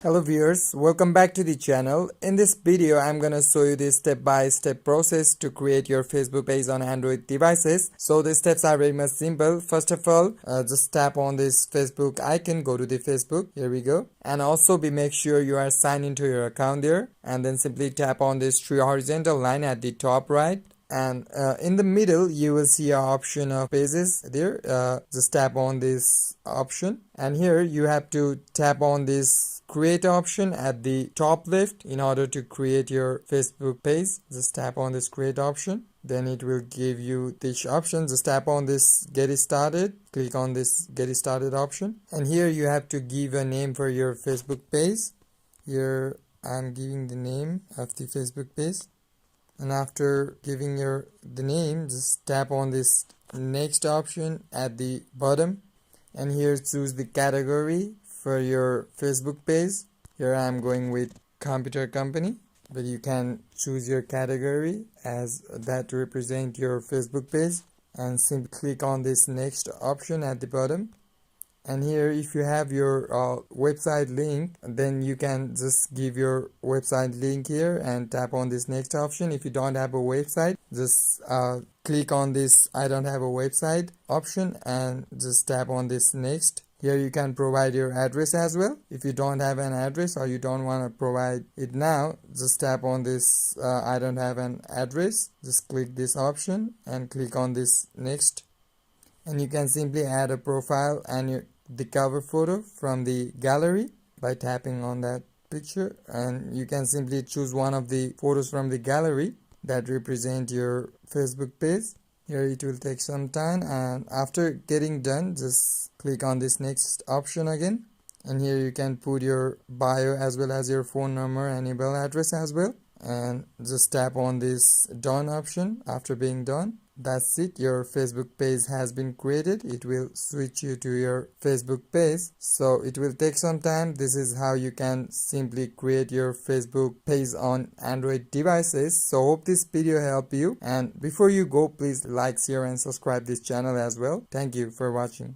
Hello viewers, welcome back to the channel. In this video, I'm gonna show you the step-by-step process to create your Facebook page on Android devices. So the steps are very much simple. First of all, just tap on this Facebook icon, go to the Facebook, here we go. And also make sure you are signed into your account there. And then simply tap on this three horizontal line at the top right. And in the middle you will see an option of pages there. Just tap on this option, and here you have to tap on this create option at the top left in order to create your Facebook page. Just tap on this create option, then it will give you this option. Just tap on this get started, click on this get started option, and here you have to give a name for your Facebook page. Here I'm giving the name of the Facebook page. And after giving the name, just tap on this next option at the bottom, and here choose the category for your Facebook page. Here I am going with computer company, but you can choose your category as that represent your Facebook page, and simply click on this next option at the bottom. And here if you have your website link, then you can just give your website link here and tap on this next option. If you don't have a website, just click on this I don't have a website option and just tap on this next. Here you can provide your address as well. If you don't have an address or you don't want to provide it now, just tap on this I don't have an address. Just click this option and click on this next, and you can simply add a profile and the cover photo from the gallery by tapping on that picture, and you can simply choose one of the photos from the gallery that represent your Facebook page. Here it will take some time, and after getting done, just click on this next option again, and here you can put your bio as well as your phone number and email address as well, and just tap on this done option. After being done, that's it, your Facebook page has been created. It will switch you to your Facebook page, so it will take some time. This is how you can simply create your Facebook page on Android devices. So hope this video helped you, and before you go, please like, share and subscribe this channel as well. Thank you for watching.